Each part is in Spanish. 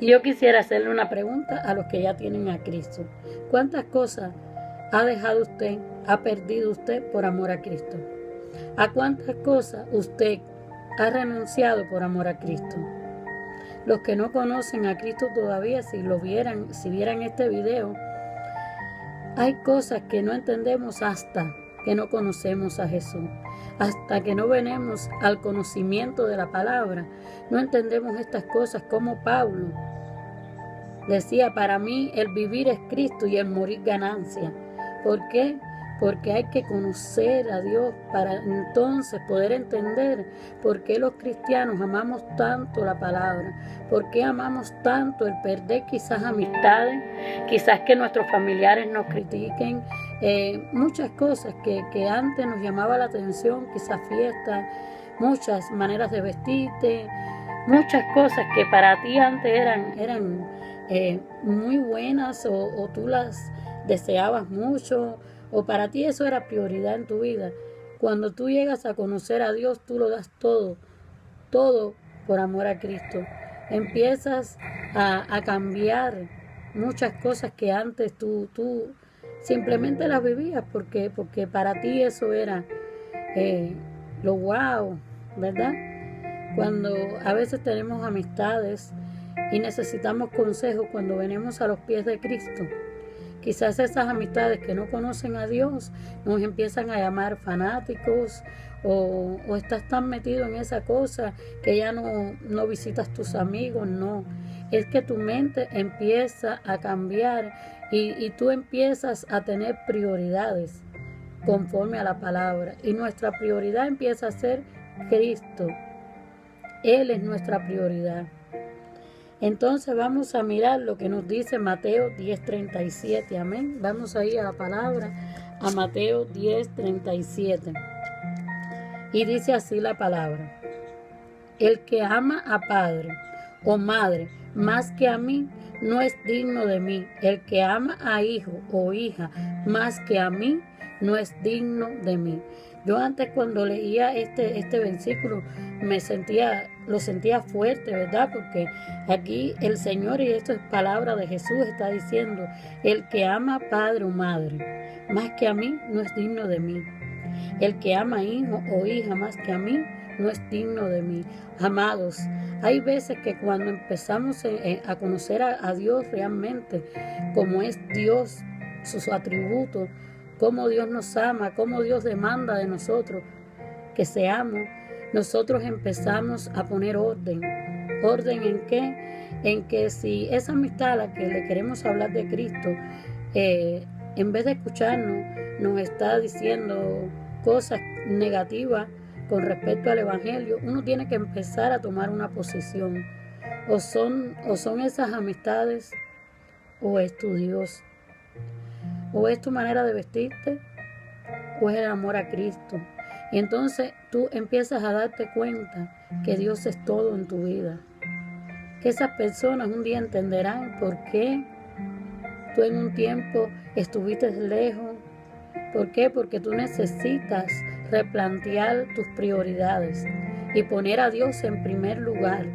Y yo quisiera hacerle una pregunta a los que ya tienen a Cristo. ¿Cuántas cosas ha dejado usted, ha perdido usted por amor a Cristo? ¿A cuántas cosas usted ha renunciado por amor a Cristo? Los que no conocen a Cristo todavía, si vieran este video, hay cosas que no entendemos hasta que no conocemos a Jesús. Hasta que no venimos al conocimiento de la palabra, no entendemos estas cosas, como Pablo decía: para mí el vivir es Cristo y el morir ganancia. ¿Por qué? Porque hay que conocer a Dios para entonces poder entender por qué los cristianos amamos tanto la palabra, por qué amamos tanto el perder quizás amistades, quizás que nuestros familiares nos critiquen, muchas cosas que antes nos llamaba la atención, quizás fiestas, muchas maneras de vestirte, muchas cosas que para ti antes eran muy buenas o tú las deseabas mucho, o para ti eso era prioridad en tu vida. Cuando tú llegas a conocer a Dios, tú lo das todo por amor a Cristo. Empiezas a cambiar muchas cosas que antes tú simplemente las vivías porque para ti eso era lo wow, ¿verdad? Cuando a veces tenemos amistades y necesitamos consejos cuando venimos a los pies de Cristo, quizás esas amistades que no conocen a Dios nos empiezan a llamar fanáticos o estás tan metido en esa cosa que ya no visitas tus amigos. No, es que tu mente empieza a cambiar y tú empiezas a tener prioridades conforme a la palabra, y nuestra prioridad empieza a ser Cristo. Él es nuestra prioridad. Entonces vamos a mirar lo que nos dice Mateo 10:37, amén. Vamos a ir a la palabra, a Mateo 10:37. Y dice así la palabra: el que ama a padre o madre más que a mí, no es digno de mí. El que ama a hijo o hija más que a mí, no es digno de mí. Yo antes, cuando leía este versículo, lo sentía fuerte, ¿verdad? Porque aquí el Señor, y esto es palabra de Jesús, está diciendo: el que ama a padre o madre más que a mí, no es digno de mí. El que ama a hijo o hija más que a mí, no es digno de mí. Amados, hay veces que cuando empezamos a conocer a Dios realmente, como es Dios, sus atributos, cómo Dios nos ama, cómo Dios demanda de nosotros que seamos, nosotros empezamos a poner orden. ¿Orden en qué? En que si esa amistad a la que le queremos hablar de Cristo, en vez de escucharnos, nos está diciendo cosas negativas con respecto al Evangelio, uno tiene que empezar a tomar una posición. O son esas amistades, o es tu Dios, o es tu manera de vestirte, o es el amor a Cristo. Y entonces tú empiezas a darte cuenta que Dios es todo en tu vida. Que esas personas un día entenderán por qué tú en un tiempo estuviste lejos. ¿Por qué? Porque tú necesitas replantear tus prioridades y poner a Dios en primer lugar.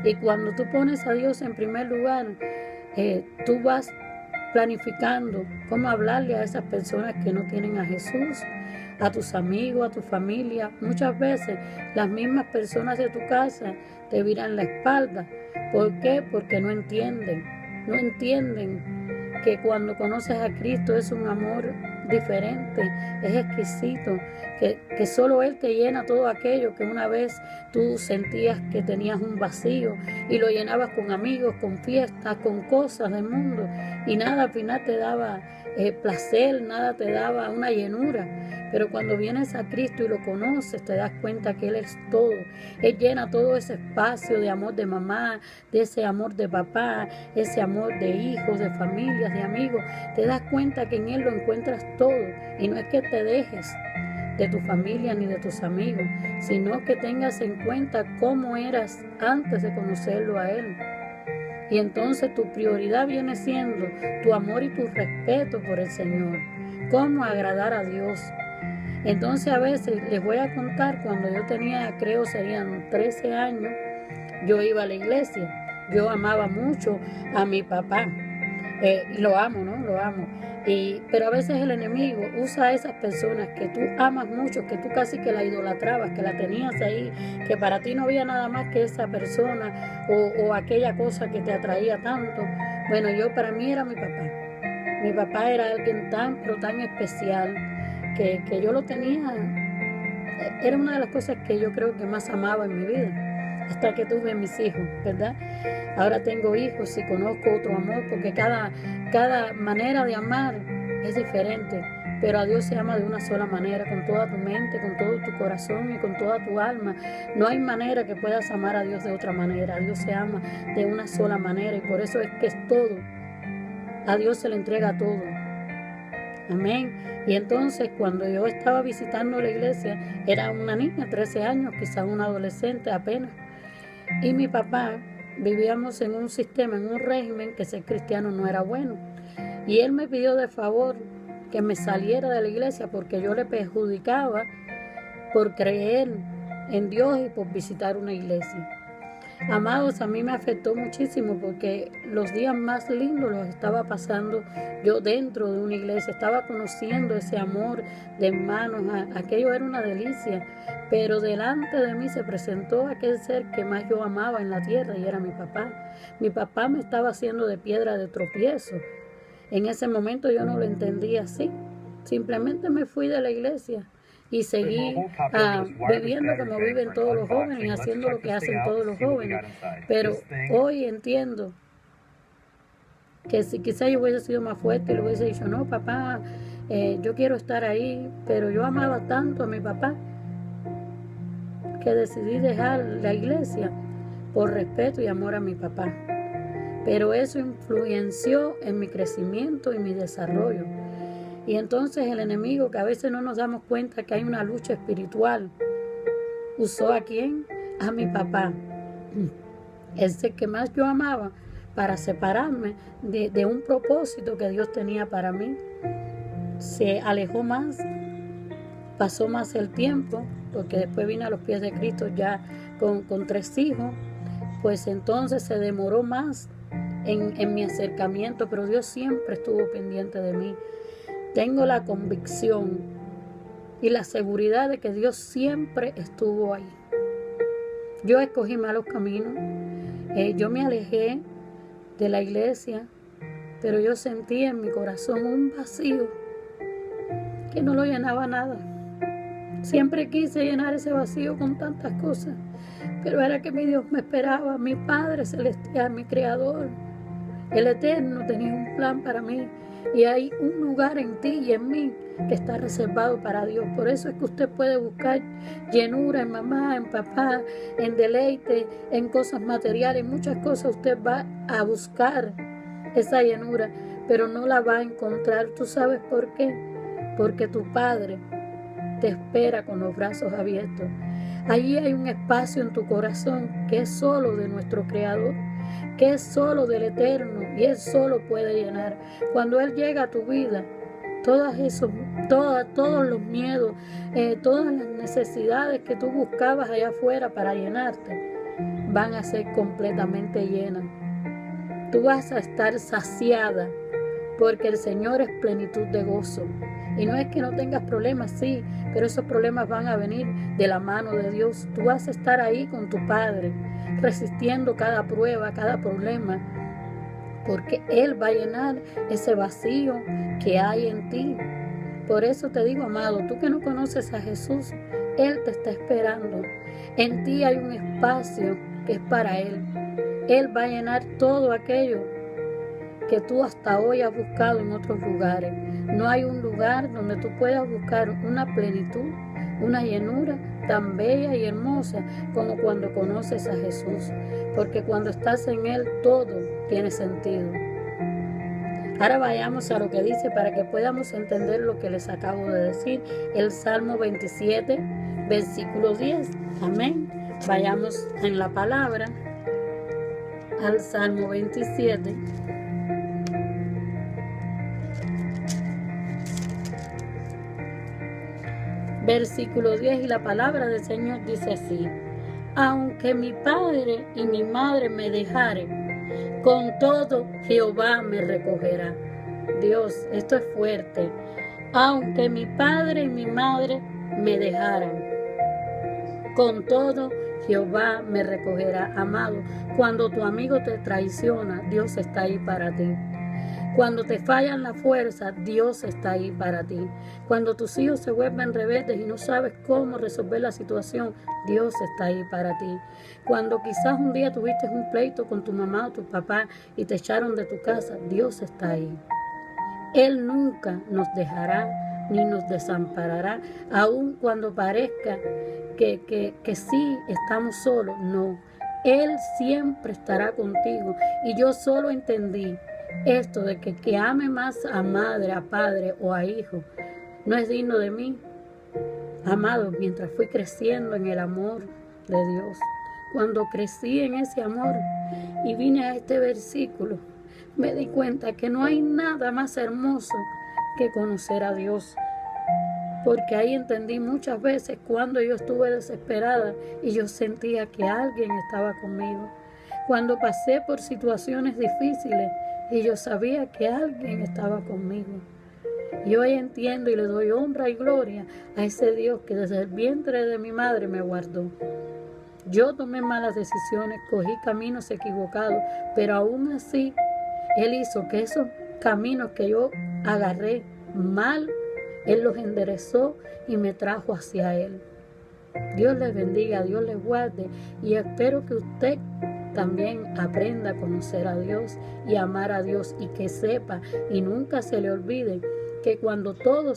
Y cuando tú pones a Dios en primer lugar, tú vas planificando cómo hablarle a esas personas que no tienen a Jesús, a tus amigos, a tu familia. Muchas veces las mismas personas de tu casa te viran la espalda. ¿Por qué? Porque no entienden que cuando conoces a Cristo es un amor diferente, es exquisito, que solo Él te llena todo aquello que una vez tú sentías que tenías un vacío y lo llenabas con amigos, con fiestas, con cosas del mundo, y nada al final te daba placer, nada te daba una llenura. Pero cuando vienes a Cristo y lo conoces, te das cuenta que Él es todo. Él llena todo ese espacio de amor de mamá, de ese amor de papá, ese amor de hijos, de familias, de amigos. Te das cuenta que en Él lo encuentras todo. Y no es que te dejes de tu familia ni de tus amigos, sino que tengas en cuenta cómo eras antes de conocerlo a Él. Y entonces tu prioridad viene siendo tu amor y tu respeto por el Señor. Cómo agradar a Dios. Entonces a veces les voy a contar, cuando yo tenía, creo serían 13 años, yo iba a la iglesia. yo amaba mucho a mi papá. Y lo amo, ¿no? Lo amo. Pero a veces el enemigo usa a esas personas que tú amas mucho, que tú casi que la idolatrabas, que la tenías ahí, que para ti no había nada más que esa persona o aquella cosa que te atraía tanto. Bueno, para mí era mi papá. Mi papá era alguien tan, pero tan especial que yo lo tenía. Era una de las cosas que yo creo que más amaba en mi vida, hasta que tuve mis hijos, ¿verdad? Ahora tengo hijos y conozco otro amor, porque cada manera de amar es diferente, pero a Dios se ama de una sola manera, con toda tu mente, con todo tu corazón y con toda tu alma. No hay manera que puedas amar a Dios de otra manera. A Dios se ama de una sola manera y por eso es que es todo. A Dios se le entrega todo. Amén. Y entonces cuando yo estaba visitando la iglesia, era una niña, 13 años, quizás una adolescente apenas. Y mi papá, vivíamos en un sistema, en un régimen que ser cristiano no era bueno. Y él me pidió de favor que me saliera de la iglesia porque yo le perjudicaba por creer en Dios y por visitar una iglesia. Amados, a mí me afectó muchísimo porque los días más lindos los estaba pasando yo dentro de una iglesia, estaba conociendo ese amor de hermanos, aquello era una delicia, pero delante de mí se presentó aquel ser que más yo amaba en la tierra y era mi papá. Mi papá me estaba haciendo de piedra de tropiezo. En ese momento yo no lo entendía así, simplemente me fui de la iglesia y seguí viviendo como viven todos los jóvenes y haciendo lo que hacen todos los jóvenes. Pero hoy entiendo que si quizá yo hubiese sido más fuerte y le hubiese dicho, no papá, yo quiero estar ahí, pero yo amaba tanto a mi papá que decidí dejar la iglesia por respeto y amor a mi papá. Pero eso influenció en mi crecimiento y mi desarrollo. Y entonces el enemigo, que a veces no nos damos cuenta que hay una lucha espiritual, ¿usó a quién? A mi papá. Ese que más yo amaba para separarme de un propósito que Dios tenía para mí. Se alejó más, pasó más el tiempo, porque después vine a los pies de Cristo ya con 3 hijos, pues entonces se demoró más en mi acercamiento, pero Dios siempre estuvo pendiente de mí. Tengo la convicción y la seguridad de que Dios siempre estuvo ahí. Yo escogí malos caminos, yo me alejé de la iglesia, pero yo sentí en mi corazón un vacío que no lo llenaba nada. Siempre quise llenar ese vacío con tantas cosas, pero era que mi Dios me esperaba, mi Padre Celestial, mi Creador, el Eterno tenía un plan para mí. Y hay un lugar en ti y en mí que está reservado para Dios. Por eso es que usted puede buscar llenura en mamá, en papá, en deleite, en cosas materiales, muchas cosas usted va a buscar esa llenura, pero no la va a encontrar. ¿Tú sabes por qué? Porque tu Padre te espera con los brazos abiertos. Allí hay un espacio en tu corazón que es solo de nuestro Creador, que es solo del Eterno y Él solo puede llenar. Cuando Él llega a tu vida, todos los miedos, todas las necesidades que tú buscabas allá afuera para llenarte, van a ser completamente llenas. Tú vas a estar saciada porque el Señor es plenitud de gozo. Y no es que no tengas problemas, sí, pero esos problemas van a venir de la mano de Dios. Tú vas a estar ahí con tu Padre, resistiendo cada prueba, cada problema, porque Él va a llenar ese vacío que hay en ti. Por eso te digo, amado, tú que no conoces a Jesús, Él te está esperando. En ti hay un espacio que es para Él. Él va a llenar todo aquello que tú hasta hoy has buscado en otros lugares. No hay un lugar donde tú puedas buscar una plenitud, una llenura tan bella y hermosa como cuando conoces a Jesús, porque cuando estás en Él todo tiene sentido. Ahora vayamos a lo que dice para que podamos entender lo que les acabo de decir, el Salmo 27, versículo 10. Amén. Vayamos en la palabra al Salmo 27. Versículo 10, y la palabra del Señor dice así: aunque mi padre y mi madre me dejaren, Con todo, Jehová me recogerá. Dios, esto es fuerte. Aunque mi padre y mi madre me dejaran, con todo, Jehová me recogerá. Amado, cuando tu amigo te traiciona, Dios está ahí para ti. Cuando te fallan las fuerzas, Dios está ahí para ti. Cuando tus hijos se vuelven rebeldes y no sabes cómo resolver la situación, Dios está ahí para ti. Cuando quizás un día tuviste un pleito con tu mamá o tu papá y te echaron de tu casa, Dios está ahí. Él nunca nos dejará ni nos desamparará, aun cuando parezca que sí estamos solos. No, Él siempre estará contigo. Y yo solo entendí esto de que ame más a madre, a padre o a hijo, no es digno de mí. Amado, mientras fui creciendo en el amor de Dios, cuando crecí en ese amor y vine a este versículo, me di cuenta que no hay nada más hermoso que conocer a Dios. Porque ahí entendí muchas veces cuando yo estuve desesperada y yo sentía que alguien estaba conmigo. Cuando pasé por situaciones difíciles y yo sabía que alguien estaba conmigo. Y hoy entiendo y le doy honra y gloria a ese Dios que desde el vientre de mi madre me guardó. Yo tomé malas decisiones, cogí caminos equivocados, pero aún así Él hizo que esos caminos que yo agarré mal, Él los enderezó y me trajo hacia Él. Dios les bendiga, Dios les guarde y espero que usted también aprenda a conocer a Dios y amar a Dios y que sepa y nunca se le olvide que cuando todos